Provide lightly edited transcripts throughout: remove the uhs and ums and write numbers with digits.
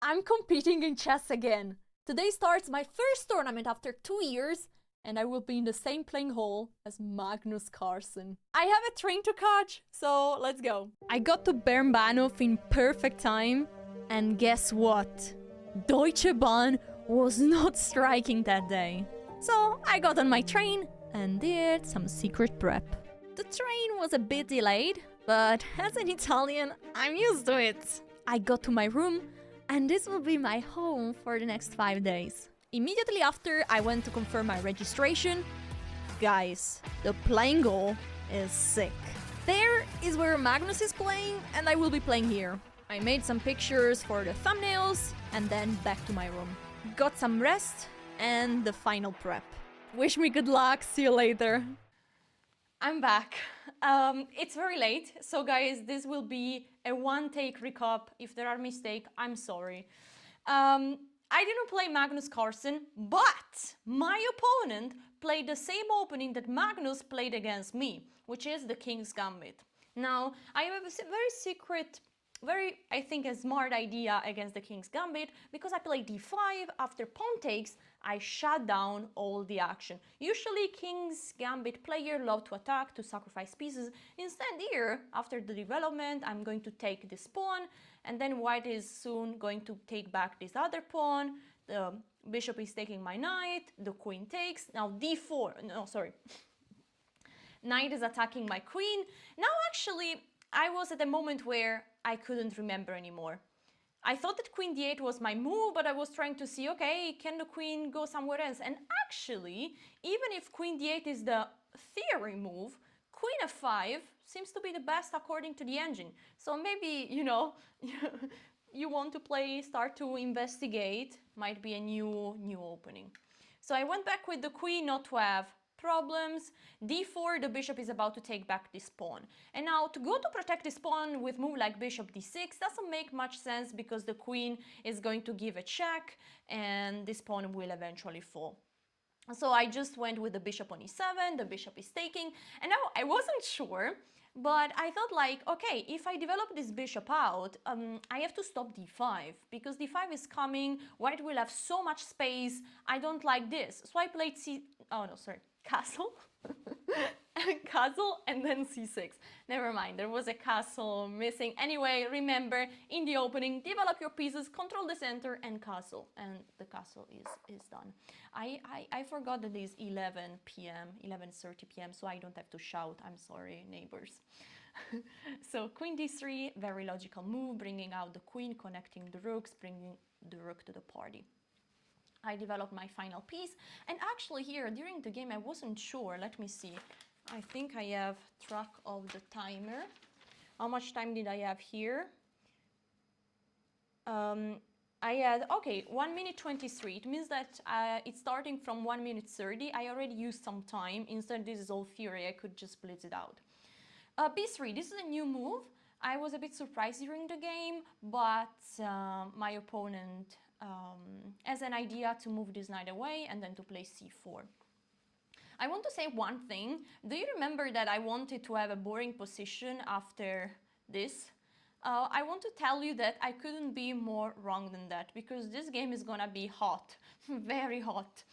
I'm competing in chess again. Today starts my first tournament after 2 years, and I will be in the same playing hall as Magnus Carlsen. I have a train to catch, so let's go. I got to Bernbahnhof in perfect time, and guess what? Deutsche Bahn was not striking that day. So I got on my train and did some secret prep. The train was a bit delayed, but as an Italian, I'm used to it. I got to my room, and this will be my home for the next 5 days. Immediately after, I went to confirm my registration. Guys, the playing hall is sick. There is where Magnus is playing, and I will be playing here. I made some pictures for the thumbnails, and then back to my room. Got some rest, and the final prep. Wish me good luck, see you later. I'm back. It's very late, so guys, this will be a one-take recap. If there are mistakes, I'm sorry. I didn't play Magnus Carlsen, but my opponent played the same opening that Magnus played against me, which is the King's Gambit. Now, I have a very secret, I think, a smart idea against the King's Gambit, because I play d5, after pawn takes, I shut down all the action. Usually King's Gambit player love to attack, to sacrifice pieces. Instead here, after the development, I'm going to take this pawn, and then white is soon going to take back this other pawn. The bishop is taking my knight, the queen takes, now d4, no, sorry. Knight is attacking my queen. Now actually, I was at a moment where I couldn't remember anymore. I thought that queen d8 was my move, but I was trying to see, okay, can the queen go somewhere else? And actually, even if queen d8 is the theory move, queen f5 seems to be the best according to the engine. So maybe, you know, you want to play, start to investigate, might be a new opening. So I went back with the queen not to have problems. d4, the bishop is about to take back this pawn. And now to go to protect this pawn with move like bishop d6 doesn't make much sense, because the queen is going to give a check and this pawn will eventually fall. So I just went with the bishop on e7, the bishop is taking, and now I wasn't sure, but I thought like, okay, if I develop this bishop out, I have to stop d5, because d5 is coming, white will have so much space, I don't like this. So I played castle, castle, and then c6. Never mind, there was a castle missing. Anyway, remember, in the opening, develop your pieces, control the center, and castle. And the castle is done. I forgot that it is 11 p.m., 11:30 p.m., so I don't have to shout. I'm sorry, neighbors. So queen d3, very logical move, bringing out the queen, connecting the rooks, bringing the rook to the party. I developed my final piece, and actually here during the game I wasn't sure. Let me see. I think I have track of the timer. How much time did I have here? I had, okay, 1 minute 23. It means that it's starting from 1 minute 30. I already used some time. Instead, this is all theory. I could just blitz it out. b3, this is a new move. I was a bit surprised during the game, but my opponent has an idea to move this knight away and then to play c4. I want to say one thing. Do you remember that I wanted to have a boring position after this? I want to tell you that I couldn't be more wrong than that, because this game is gonna be hot, very hot.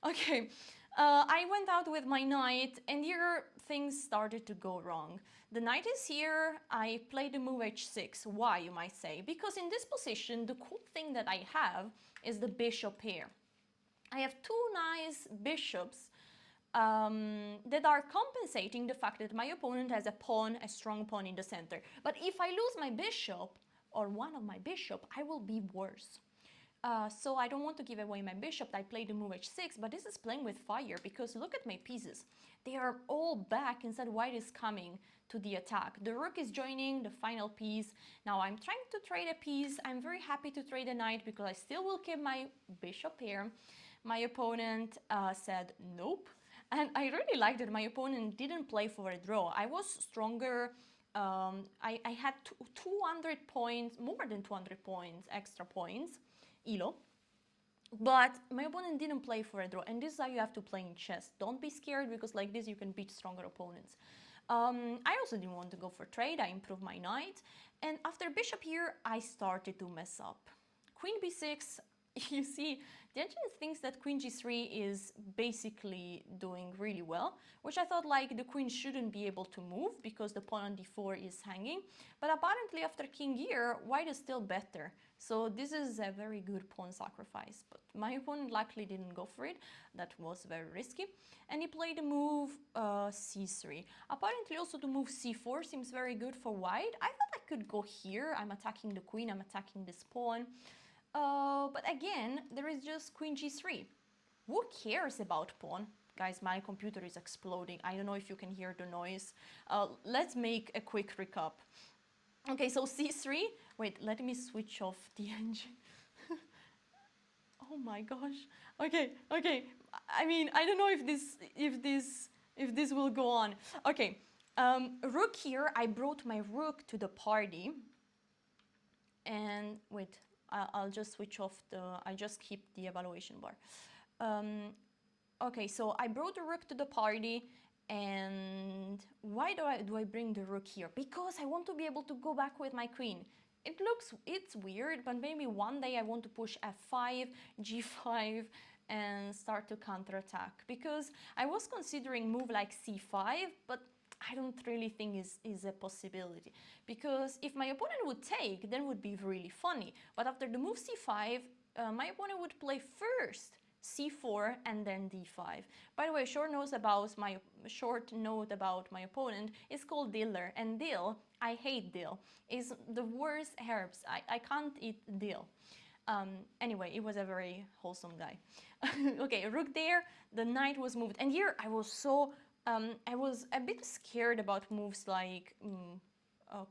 Okay, I went out with my knight, and here things started to go wrong. The knight is here, I played the move h6. Why, you might say? Because in this position, the cool thing that I have is the bishop here. I have two nice bishops that are compensating the fact that my opponent has a pawn, a strong pawn in the center. But if I lose my bishop, or one of my bishop, I will be worse. So I don't want to give away my bishop. I played the move h6, but this is playing with fire, because look at my pieces. They are all back, instead white is coming to the attack. The rook is joining the final piece. Now I'm trying to trade a piece. I'm very happy to trade a knight, because I still will keep my bishop here. My opponent said nope. And I really liked that my opponent didn't play for a draw. I was stronger. I had 200 points, more than 200 points, extra points, ELO. But my opponent didn't play for a draw. And this is how you have to play in chess. Don't be scared, because like this you can beat stronger opponents. I also didn't want to go for trade. I improved my knight. And after bishop here, I started to mess up. queen b6, you see, the engine thinks that queen g3 is basically doing really well, which I thought like the queen shouldn't be able to move because the pawn on d4 is hanging. But apparently after king here, white is still better. So this is a very good pawn sacrifice. But my opponent luckily didn't go for it. That was very risky. And he played the move c3. Apparently also the move c4 seems very good for white. I thought I could go here. I'm attacking the queen, I'm attacking this pawn. But again, there is just queen g3. Who cares about pawn? Guys, my computer is exploding. I don't know if you can hear the noise. Let's make a quick recap. Okay, so c3. Wait, let me switch off the engine. Oh my gosh. Okay. I mean, I don't know if this will go on. Okay, rook here. I brought my rook to the party. And wait, I'll just switch off I just keep the evaluation bar. Okay, so I brought the rook to the party, and why do I bring the rook here? Because I want to be able to go back with my queen. It's weird, but maybe one day I want to push f5, g5, and start to counterattack. Because I was considering move like c5, but I don't really think is a possibility. Because if my opponent would take, then it would be really funny. But after the move c5, my opponent would play first c4 and then d5. By the way, short note about my opponent is called Diller, and dill, I hate dill, is the worst herbs. I can't eat dill. Anyway, it was a very wholesome guy. Okay, rook there, the knight was moved, and here I was a bit scared about moves like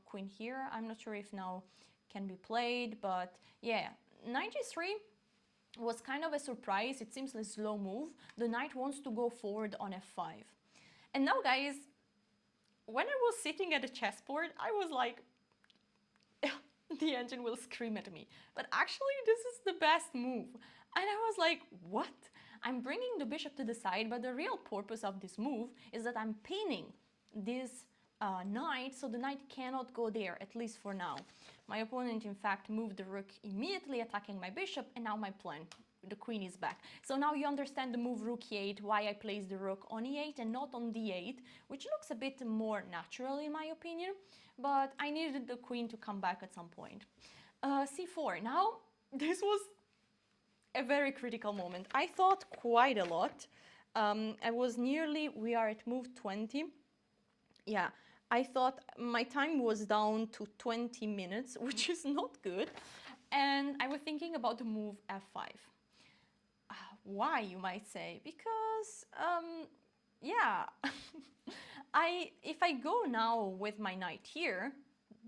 queen here. I'm not sure if now can be played, but yeah, knight g3 was kind of a surprise. It seems a slow move. The knight wants to go forward on f5. And now, guys, when I was sitting at the chessboard, I was like, the engine will scream at me. But actually, this is the best move. And I was like, what? I'm bringing the bishop to the side, but the real purpose of this move is that I'm pinning this knight, so the knight cannot go there, at least for now. My opponent, in fact, moved the rook immediately, attacking my bishop, and now my plan, the queen is back. So now you understand the move rook e8, why I placed the rook on e8 and not on d8, which looks a bit more natural in my opinion, but I needed the queen to come back at some point. c4. Now, this was a very critical moment. I thought quite a lot. We are at move 20. Yeah, I thought my time was down to 20 minutes, which is not good. And I was thinking about the move f5. Why, you might say? Because, yeah, if I go now with my knight here,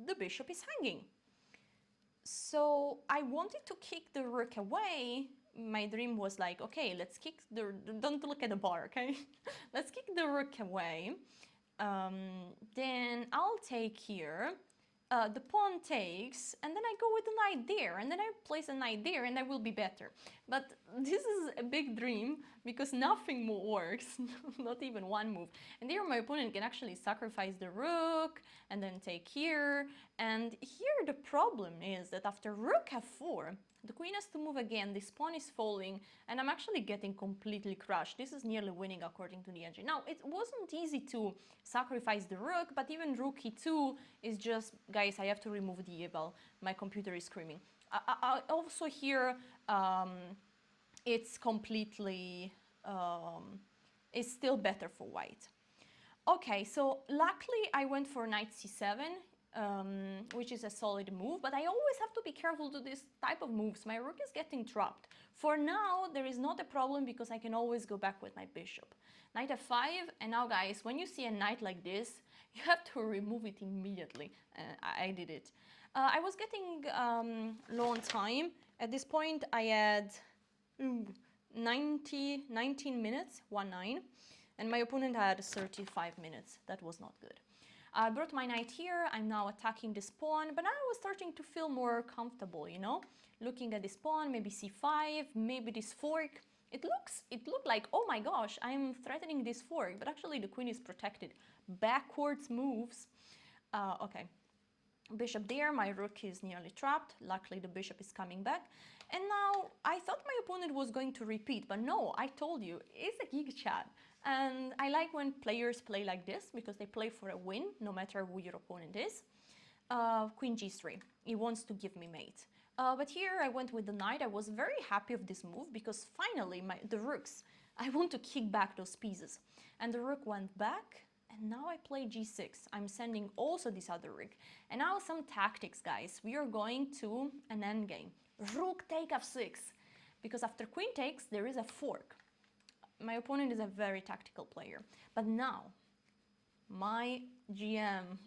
the bishop is hanging. So I wanted to kick the rook away. My dream was like, okay, let's kick don't look at the bar, okay? Let's kick the rook away. Then I'll take here. The pawn takes, and then I go with the knight there, and then I place a knight there, and I will be better. But this is a big dream, because nothing more works, not even one move. And there my opponent can actually sacrifice the rook, and then take here. And here the problem is that after rook f4, the queen has to move again, this pawn is falling, and I'm actually getting completely crushed. This is nearly winning according to the engine. Now, it wasn't easy to sacrifice the rook, but even rook e2 is just, guys, I have to remove the eval. My computer is screaming. I also here, it's completely, it's still better for white. Okay, so luckily I went for knight c7. Which is a solid move, but I always have to be careful to this type of moves. My rook is getting trapped. For now, there is not a problem because I can always go back with my bishop. Knight f5, and now guys, when you see a knight like this, you have to remove it immediately. I did it. I was getting low on time. At this point, I had 19 minutes, 1-9, and my opponent had 35 minutes. That was not good. I brought my knight here, I'm now attacking this pawn, but now I was starting to feel more comfortable, you know? Looking at this pawn, maybe c5, maybe this fork. It looked like, oh my gosh, I'm threatening this fork, but actually the queen is protected. Backwards moves. Okay, bishop there, my rook is nearly trapped. Luckily the bishop is coming back. And now I thought my opponent was going to repeat, but no, I told you, it's a gig chat. And I like when players play like this because they play for a win, no matter who your opponent is. Queen g3, he wants to give me mate. But here I went with the knight. I was very happy of this move because finally the rooks, I want to kick back those pieces. And the rook went back, and now I play g6. I'm sending also this other rook. And now some tactics, guys. We are going to an endgame. Rook take f6, because after queen takes, there is a fork. My opponent is a very tactical player. But now, my GM,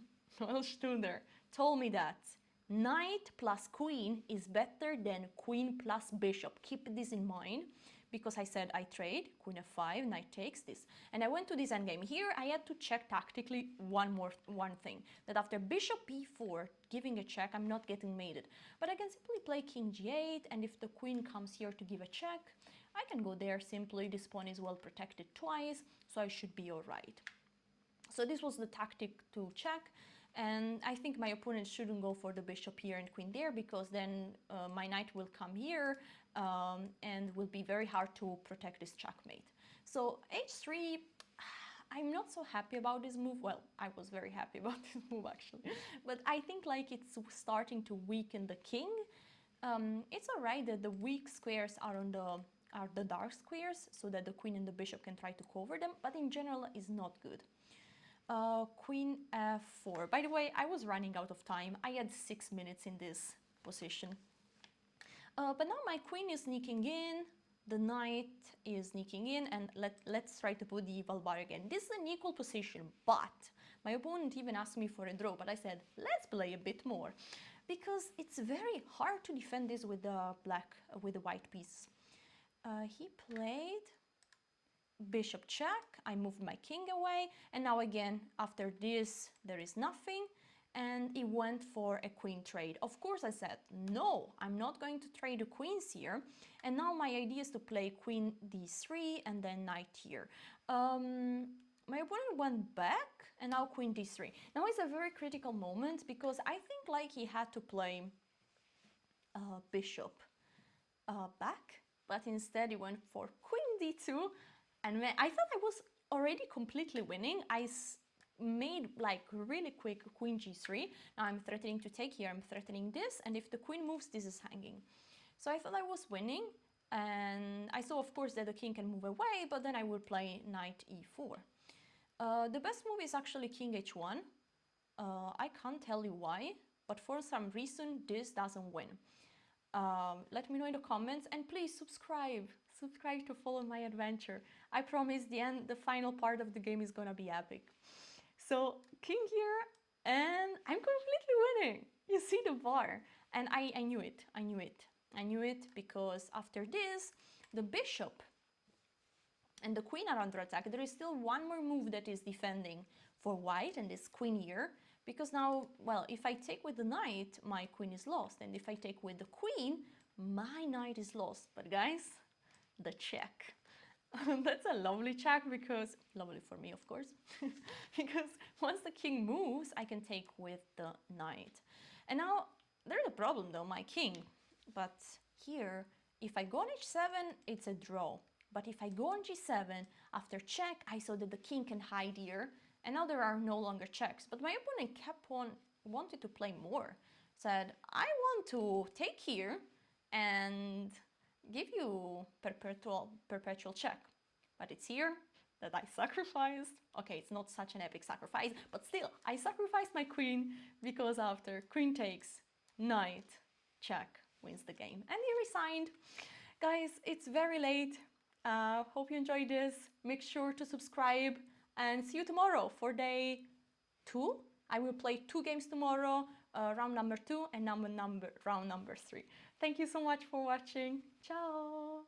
Noël told me that knight plus queen is better than queen plus bishop. Keep this in mind, because I said I trade, queen f5, knight takes this. And I went to this endgame. Here I had to check tactically one thing, that after bishop e4, giving a check, I'm not getting mated. But I can simply play king g8, and if the queen comes here to give a check, I can go there simply. This pawn is well protected twice, so I should be all right. So this was the tactic to check. And I think my opponent shouldn't go for the bishop here and queen there, because then my knight will come here and will be very hard to protect this checkmate. So h3, I'm not so happy about this move. Well, I was very happy about this move actually, but I think like it's starting to weaken the king. It's alright that the weak squares are the dark squares, so that the queen and the bishop can try to cover them, but in general is not good. Queen f4. By the way, I was running out of time. I had 6 minutes in this position. But now my queen is sneaking in, the knight is sneaking in, and let's try to put the evil bar again. This is an equal position, but my opponent even asked me for a draw, but I said, let's play a bit more, because it's very hard to defend this with the white piece. He played bishop check, I moved my king away, and now again, after this, there is nothing, and he went for a queen trade. Of course, I said, no, I'm not going to trade the queens here, and now my idea is to play queen d3 and then knight here. My opponent went back, and now queen d3. Now it's a very critical moment, because I think like he had to play bishop back, but instead he went for queen d2, and I thought I was already completely winning. I made like really quick queen g3. Now I'm threatening to take here, I'm threatening this, and if the queen moves, this is hanging. So I thought I was winning, and I saw of course that the king can move away, but then I would play knight e4. The best move is actually king h1. I can't tell you why, but for some reason this doesn't win. Let me know in the comments, and please subscribe to follow my adventure. I promise the final part of the game is gonna be epic. So king here, and I'm completely winning. You see the bar, and I knew it because after this, the bishop and the queen are under attack. There is still one more move that is defending for white, and this queen here, because now, well, if I take with the knight, my queen is lost, and if I take with the queen, my knight is lost. But guys, the check. That's a lovely check, because, lovely for me of course, because once the king moves, I can take with the knight. And now, there's a problem though, my king. But here, if I go on h7, it's a draw. But if I go on g7, after check, I saw that the king can hide here, and now there are no longer checks. But my opponent kept on, wanted to play more. Said, I want to take here and give you perpetual check. But it's here that I sacrificed. Okay, it's not such an epic sacrifice, but still, I sacrificed my queen, because after queen takes, knight check wins the game. And he resigned. Guys, it's very late. Hope you enjoyed this. Make sure to subscribe, and see you tomorrow for day 2. I will play 2 games tomorrow, round number 2 and round number 3. Thank you so much for watching. Ciao!